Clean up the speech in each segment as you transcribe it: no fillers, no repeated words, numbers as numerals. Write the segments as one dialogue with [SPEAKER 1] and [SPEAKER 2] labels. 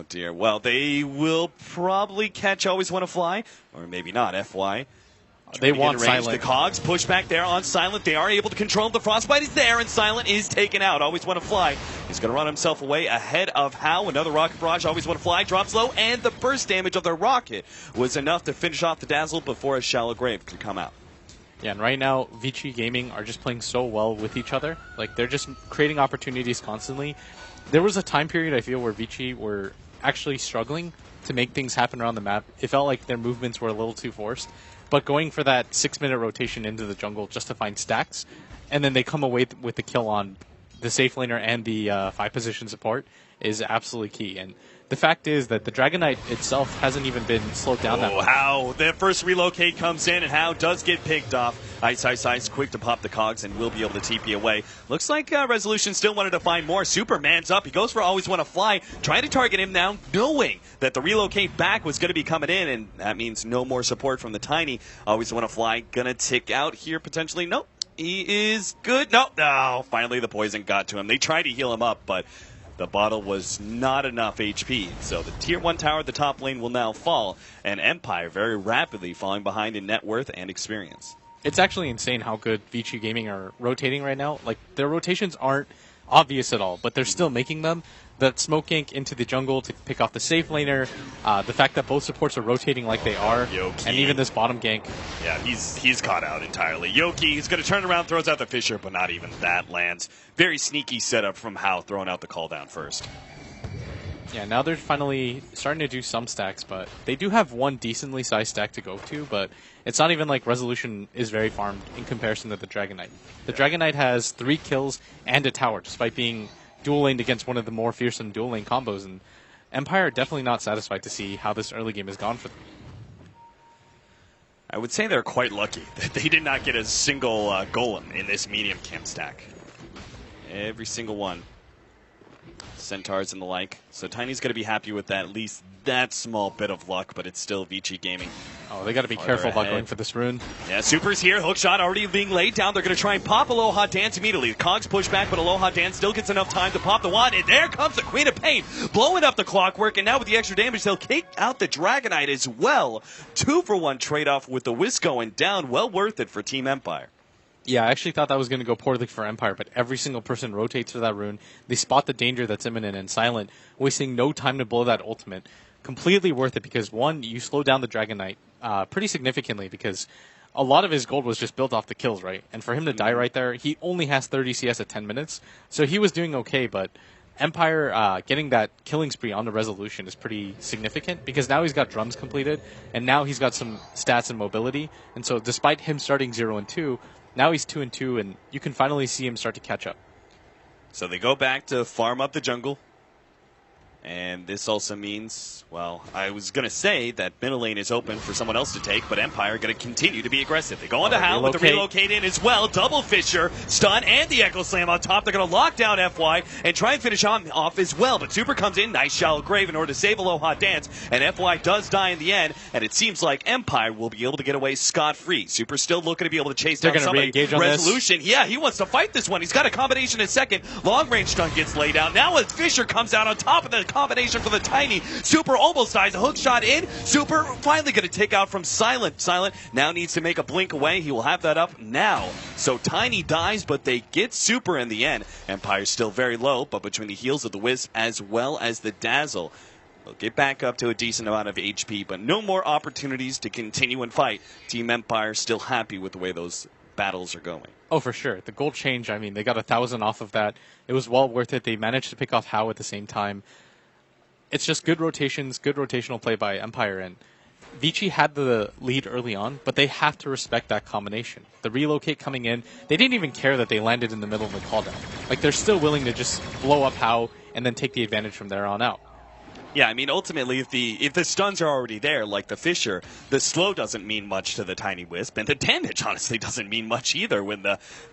[SPEAKER 1] dear. Well, they will probably catch Always Want to Fly, or maybe not, FY.
[SPEAKER 2] They want Silent.
[SPEAKER 1] The Cogs push back there on Silent. They are able to control him. The Frostbite is there, and Silent is taken out. Always Want to Fly. He's going to run himself away ahead of How. Another Rocket Barrage. Always Want to Fly drops low, and the burst damage of the rocket was enough to finish off the Dazzle before a Shallow Grave could come out.
[SPEAKER 2] Yeah, and right now, Vici Gaming are just playing so well with each other. Like, they're just creating opportunities constantly. There was a time period, I feel, where Vici were actually struggling to make things happen around the map. It felt like their movements were a little too forced. But going for that 6-minute rotation into the jungle just to find stacks, and then they come away with the kill on the safe laner and the 5-position support is absolutely key. And the fact is that the Dragon Knight itself hasn't even been slowed down that much.
[SPEAKER 1] How the first relocate comes in, and How does get picked off. Ice, quick to pop the Cogs, and will be able to TP away. Looks like Resolution still wanted to find more. Superman's up. He goes for Always Want to Fly, trying to target him now, knowing that the relocate back was going to be coming in, and that means no more support from the Tiny. Always Want to Fly gonna tick out here potentially. Nope, he is good. No, finally the poison got to him. They tried to heal him up, but the bottle was not enough HP, so the Tier 1 tower at the top lane will now fall, and Empire very rapidly falling behind in net worth and experience.
[SPEAKER 2] It's actually insane how good Vici Gaming are rotating right now. Like, their rotations aren't obvious at all, but they're still making them. That smoke gank into the jungle to pick off the safe laner, the fact that both supports are rotating like they are,
[SPEAKER 1] Yoki.
[SPEAKER 2] and even this bottom gank.
[SPEAKER 1] Yeah, he's caught out entirely. Yoki, he's going to turn around, throws out the Fisher, but not even that lands. Very sneaky setup from How, throwing out the call down first.
[SPEAKER 2] Yeah, now they're finally starting to do some stacks, but they do have one decently sized stack to go to, but it's not even like Resolution is very farmed in comparison to the Dragon Knight. The Dragon Knight has 3 kills and a tower, despite being dual laned against one of the more fearsome dual lane combos, and Empire are definitely not satisfied to see how this early game has gone for them.
[SPEAKER 1] I would say they're quite lucky that they did not get a single golem in this medium camp stack. Every single one. Centaurs and the like. So Tiny's going to be happy with that, at least that small bit of luck, but it's still Vici Gaming.
[SPEAKER 2] Oh, they got to be careful about going for this rune.
[SPEAKER 1] Yeah, Super's here. Hookshot already being laid down. They're going to try and pop Aloha Dance immediately. The Cogs push back, but Aloha Dance still gets enough time to pop the wand. And there comes the Queen of Pain, blowing up the clockwork. And now with the extra damage, they'll kick out the Dragon Knight as well. 2-for-1 trade-off with the Whisk going down. Well worth it for Team Empire.
[SPEAKER 2] Yeah, I actually thought that was going to go poorly for Empire, but every single person rotates for that rune. They spot the danger that's imminent and Silent, wasting no time to blow that ultimate. Completely worth it because, one, you slow down the Dragon Knight pretty significantly because a lot of his gold was just built off the kills, right? And for him to die right there, he only has 30 CS at 10 minutes, so he was doing okay, but Empire getting that killing spree on the Resolution is pretty significant because now he's got drums completed, and now he's got some stats and mobility, and so despite him starting 0-2, now he's 2-2, and you can finally see him start to catch up.
[SPEAKER 1] So they go back to farm up the jungle. And this also means, well, I was going to say that middle lane is open for someone else to take, but Empire going to continue to be aggressive. They go on to How with the relocate in as well. Double Fisher, stun, and the Echo Slam on top. They're going to lock down FY and try and finish off as well. But Super comes in, nice Shallow Grave in order to save Aloha Dance. And FY does die in the end, and it seems like Empire will be able to get away scot-free. Super still looking to be able to chase down somebody. Resolution, yeah, he wants to fight this one. He's got a combination in second. Long-range stun gets laid out. Now as Fisher comes out on top of the combination for the Tiny. Super almost dies. A hook shot in. Super finally going to take out from Silent. Silent now needs to make a blink away. He will have that up now. So Tiny dies, but they get Super in the end. Empire's still very low, but between the heals of the Wisp as well as the Dazzle, they'll get back up to a decent amount of HP, but no more opportunities to continue and fight. Team Empire still happy with the way those battles are going.
[SPEAKER 2] Oh, for sure. The gold change, I mean, they got 1,000 off of that. It was well worth it. They managed to pick off How at the same time. It's just good rotations, good rotational play by Empire, and Vici had the lead early on, but they have to respect that combination. The relocate coming in, they didn't even care that they landed in the middle of the call down. Like, they're still willing to just blow up How and then take the advantage from there on out.
[SPEAKER 1] Yeah, I mean, ultimately, if the stuns are already there, like the Fisher, the slow doesn't mean much to the Tiny Wisp, and the damage, honestly, doesn't mean much either when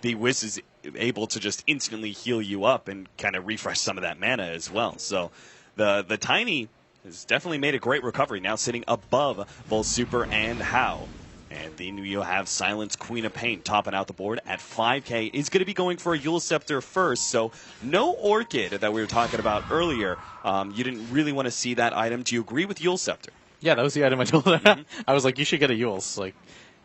[SPEAKER 1] the Wisp is able to just instantly heal you up and kind of refresh some of that mana as well. So the Tiny has definitely made a great recovery, now sitting above both Super and How. And then you have Silence, Queen of Pain topping out the board at 5K. Is going to be going for a Yule Scepter first, so no Orchid that we were talking about earlier. You didn't really want to see that item. Do you agree with Yule Scepter?
[SPEAKER 2] Yeah, that was the item I told her. I was like, you should get a Yules. Like,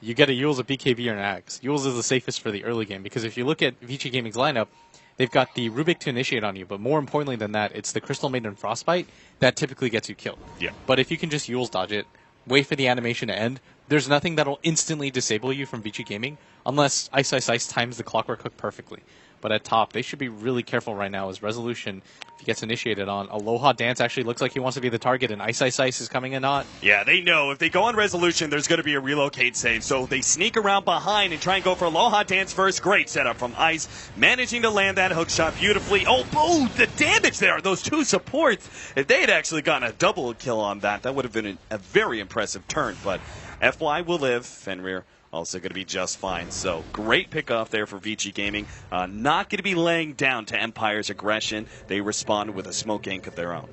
[SPEAKER 2] you get a Yules, a BKB, or an Axe. Yules is the safest for the early game, because if you look at Vici Gaming's lineup, they've got the Rubik to initiate on you, but more importantly than that, it's the Crystal Maiden Frostbite that typically gets you killed.
[SPEAKER 1] Yeah.
[SPEAKER 2] But if you can just Yules dodge it, wait for the animation to end, there's nothing that'll instantly disable you from Vici Gaming, unless Ice Ice Ice times the Clockwork Hook perfectly. But at top, they should be really careful right now as Resolution, if he gets initiated on, Aloha Dance actually looks like he wants to be the target, and Ice Ice Ice is coming in hot.
[SPEAKER 1] Yeah, they know if they go on Resolution, there's going to be a relocate save. So they sneak around behind and try and go for Aloha Dance first. Great setup from Ice, managing to land that hook shot beautifully. Oh, the damage there, those two supports. If they had actually gotten a double kill on that, that would have been a very impressive turn. But FY will live. Fenrir also going to be just fine. So great pickoff there for Vici Gaming. Not going to be laying down to Empire's aggression. They respond with a smoke ink of their own.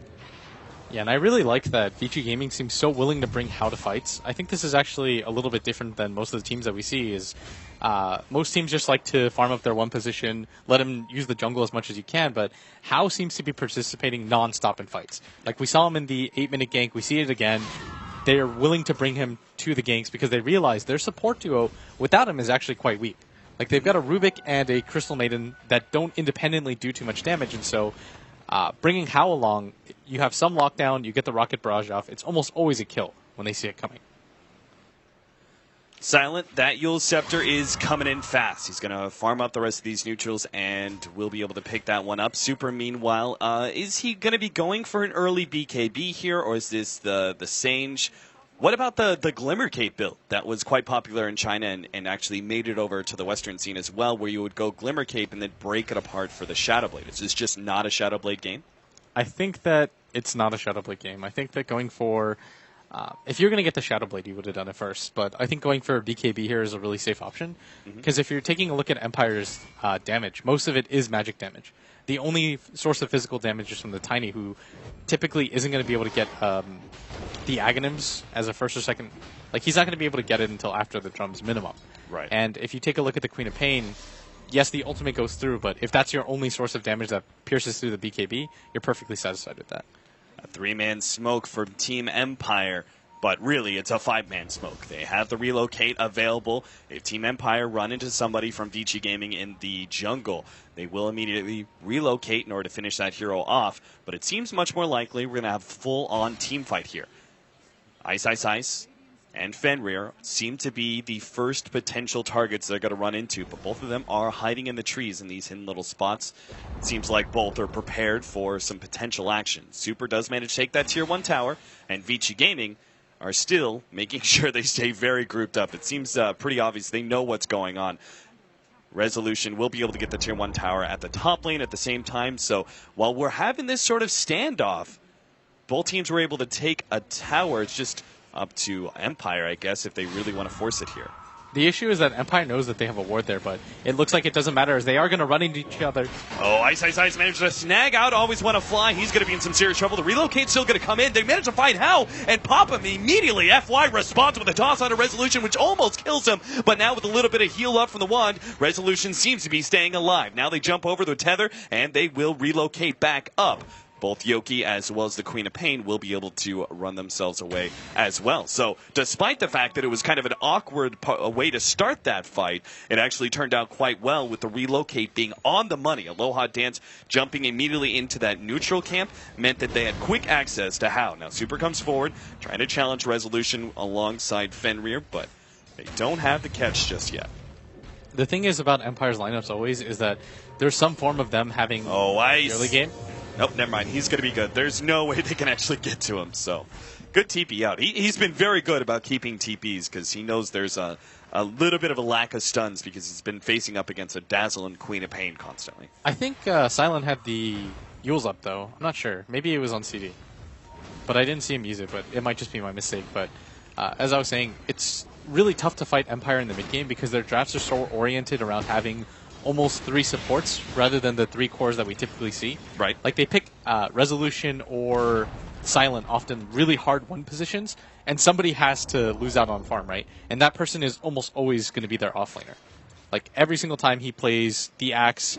[SPEAKER 2] Yeah, and I really like that Vici Gaming seems so willing to bring How to fights. I think this is actually a little bit different than most of the teams that we see. Is most teams just like to farm up their one position, let him use the jungle as much as you can, but How seems to be participating non-stop in fights. Like we saw him in the 8-minute gank, we see it again. They're willing to bring him to the ganks because they realize their support duo without him is actually quite weak. Like they've got a Rubik and a Crystal Maiden that don't independently do too much damage, and so bringing How along, you have some lockdown, you get the Rocket Barrage off. It's almost always a kill when they see it coming.
[SPEAKER 1] Silent, that Yule Scepter is coming in fast. He's going to farm up the rest of these neutrals and will be able to pick that one up. Super, meanwhile, is he going to be going for an early BKB here, or is this the Sage? What about the Glimmer Cape build that was quite popular in China and actually made it over to the Western scene as well, where you would go Glimmer Cape and then break it apart for the Shadow Blade? Is this just not a Shadow Blade game?
[SPEAKER 2] I think that it's not a Shadow Blade game. I think that going for... if you're going to get the Shadow Blade, you would have done it first. But I think going for a BKB here is a really safe option. Because if you're taking a look at Empire's damage, most of it is magic damage. The only source of physical damage is from the Tiny, who typically isn't going to be able to get the Aghanims as a first or second. Like, he's not going to be able to get it until after the drums minimum.
[SPEAKER 1] Right.
[SPEAKER 2] And if you take a look at the Queen of Pain, yes, the ultimate goes through, but if that's your only source of damage that pierces through the BKB, you're perfectly satisfied with that.
[SPEAKER 1] A 3-man smoke for Team Empire, but really it's a 5-man smoke. They have the relocate available. If Team Empire run into somebody from Vici Gaming in the jungle, they will immediately relocate in order to finish that hero off, but it seems much more likely we're going to have full-on team fight here. Ice Ice Ice and Fenrir seem to be the first potential targets they're going to run into, but both of them are hiding in the trees in these hidden little spots. It seems like both are prepared for some potential action. Super does manage to take that Tier 1 tower, and Vici Gaming are still making sure they stay very grouped up. It seems pretty obvious they know what's going on. Resolution will be able to get the Tier 1 tower at the top lane at the same time, so while we're having this sort of standoff, both teams were able to take a tower. It's just up to Empire, I guess, if they really want to force it here.
[SPEAKER 2] The issue is that Empire knows that they have a ward there, but it looks like it doesn't matter as they are going to run into each other.
[SPEAKER 1] Oh, Ice Ice Ice managed to snag out Always Want to Fly. He's going to be in some serious trouble. The relocate's still going to come in. They manage to find How and pop him immediately. FY responds with a toss on a Resolution, which almost kills him, but now with a little bit of heal up from the wand, Resolution seems to be staying alive. Now they jump over the tether, and they will relocate back up. Both Yoki as well as the Queen of Pain will be able to run themselves away as well. So despite the fact that it was kind of an awkward way to start that fight, it actually turned out quite well with the relocate being on the money. Aloha Dance jumping immediately into that neutral camp meant that they had quick access to How. Now Super comes forward, trying to challenge Resolution alongside Fenrir, but they don't have the catch just yet.
[SPEAKER 2] The thing is about Empire's lineups always is that there's some form of them having
[SPEAKER 1] Ice.
[SPEAKER 2] early game.
[SPEAKER 1] Nope, never mind. He's going to be good. There's no way they can actually get to him. So, good TP out. He's been very good about keeping TPs because he knows there's a little bit of a lack of stuns because he's been facing up against a Dazzle and Queen of Pain constantly.
[SPEAKER 2] I think Silent had the Yules up, though. I'm not sure. Maybe it was on CD. But I didn't see him use it, but it might just be my mistake. But as I was saying, it's really tough to fight Empire in the mid-game because their drafts are so oriented around having almost 3 supports rather than the 3 cores that we typically see.
[SPEAKER 1] Right.
[SPEAKER 2] Like they pick Resolution or Silent often really hard win positions, and somebody has to lose out on farm, right? And that person is almost always going to be their offlaner. Like, every single time he plays the Axe,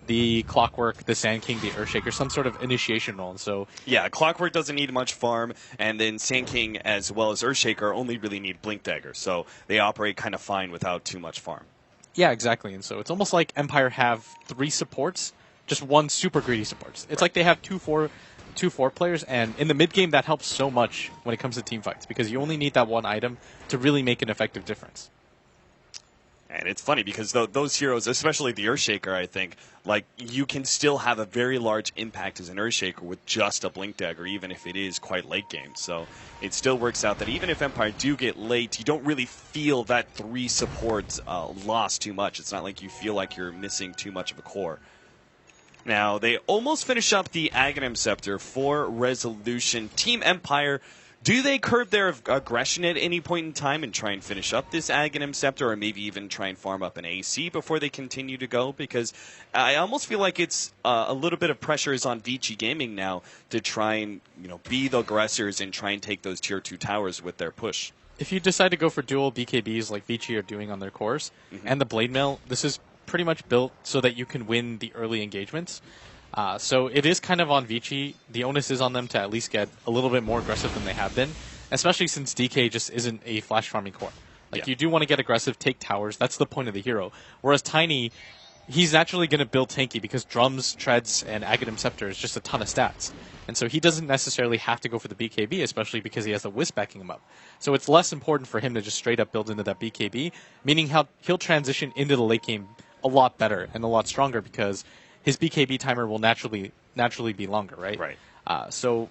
[SPEAKER 2] the Clockwork, the Sand King, the Earthshaker, some sort of initiation role. And so
[SPEAKER 1] yeah, Clockwork doesn't need much farm, and then Sand King as well as Earthshaker only really need Blink Dagger, so they operate kind of fine without too much farm.
[SPEAKER 2] Yeah, exactly. And so it's almost like Empire have 3 supports, just 1 super greedy supports. It's like they have 2-4 players, and in the mid game that helps so much when it comes to team fights because you only need that one item to really make an effective difference.
[SPEAKER 1] And it's funny because those heroes, especially the Earthshaker, I think, like, you can still have a very large impact as an Earthshaker with just a Blink Dagger, even if it is quite late game. So it still works out that even if Empire do get late, you don't really feel that 3 supports lost too much. It's not like you feel like you're missing too much of a core. Now, they almost finish up the Aghanim Scepter for Resolution. Team Empire, do they curb their aggression at any point in time and try and finish up this Aghanim Scepter, or maybe even try and farm up an AC before they continue to go? Because I almost feel like it's a little bit of pressure is on Vici Gaming now to try and be the aggressors and try and take those tier 2 towers with their push.
[SPEAKER 2] If you decide to go for dual BKBs like Vici are doing on their cores, and the Blade Mail, this is pretty much built so that you can win the early engagements. So it is kind of on Vici. The onus is on them to at least get a little bit more aggressive than they have been, especially since DK just isn't a flash farming core. Like, you do want to get aggressive, take towers. That's the point of the hero. Whereas Tiny, he's naturally going to build tanky because drums, treads, and Aghanim Scepter is just a ton of stats. And so he doesn't necessarily have to go for the BKB, especially because he has the Wisp backing him up. So it's less important for him to just straight up build into that BKB, meaning he'll transition into the late game a lot better and a lot stronger because his BKB timer will naturally be longer, right?
[SPEAKER 1] Right.
[SPEAKER 2] So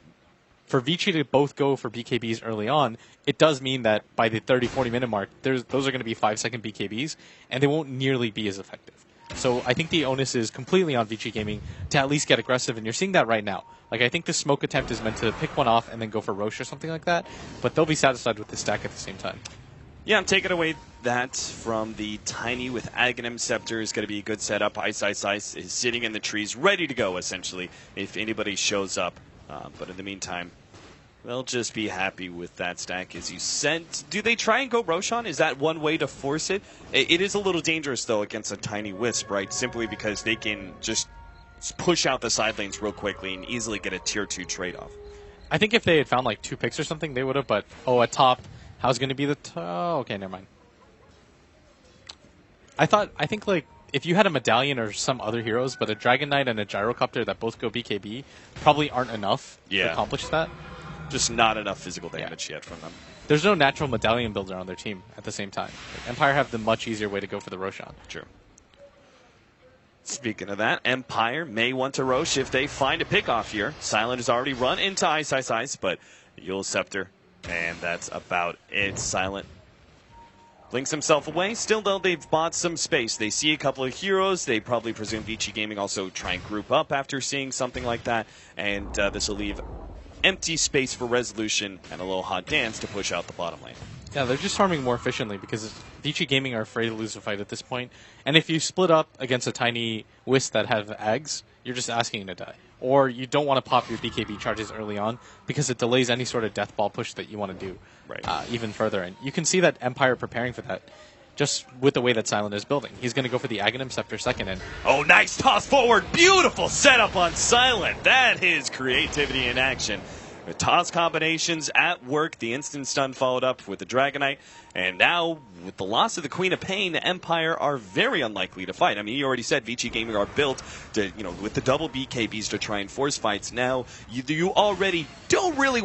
[SPEAKER 2] for Vici to both go for BKBs early on, it does mean that by the 30-40 minute mark, those are going to be 5-second BKBs, and they won't nearly be as effective. So I think the onus is completely on Vici Gaming to at least get aggressive, and you're seeing that right now. Like, I think the smoke attempt is meant to pick one off and then go for Roche or something like that, but they'll be satisfied with the stack at the same time.
[SPEAKER 1] Yeah, I'm taking away that from the Tiny with Aghanim Scepter is going to be a good setup. Ice is sitting in the trees, ready to go, essentially, if anybody shows up. But in the meantime, they'll just be happy with that stack, as you said. Do they try and go Roshan? Is that one way to force it? It is a little dangerous, though, against a Tiny Wisp, right? Simply because they can just push out the side lanes real quickly and easily get a tier 2 trade-off.
[SPEAKER 2] I think if they had found, like, 2 picks or something, they would have, but, at top, how's going to be the... okay, never mind. I think, like, if you had a Medallion or some other heroes, but a Dragon Knight and a Gyrocopter that both go BKB probably aren't enough to accomplish that.
[SPEAKER 1] Just not enough physical damage yet from them.
[SPEAKER 2] There's no natural Medallion builder on their team at the same time. Like, Empire have the much easier way to go for the Roshan.
[SPEAKER 1] True. Speaking of that, Empire may want to Roche if they find a pick-off here. Silent has already run into Ice, but Yule Scepter, and that's about it. Silent blinks himself away. Still, though, they've bought some space. They see a couple of heroes. They probably presume Vici Gaming also try and group up after seeing something like that, and this will leave empty space for Resolution and a little hot dance to push out the bottom lane.
[SPEAKER 2] Yeah, they're just farming more efficiently because Vici Gaming are afraid to lose a fight at this point. And if you split up against a Tiny Wisp that have Ags, you're just asking to die. Or you don't want to pop your BKB charges early on because it delays any sort of death ball push that you want to do even further. And you can see that Empire preparing for that just with the way that Silent is building. He's going to go for the Aghanim Scepter second. And
[SPEAKER 1] oh, nice toss forward. Beautiful setup on Silent. That is creativity in action. The toss combinations at work. The instant stun followed up with the Dragonite. And now, with the loss of the Queen of Pain, Empire are very unlikely to fight. I mean, you already said Vici Gaming are built to, with the double BKBs to try and force fights. Now, you already don't really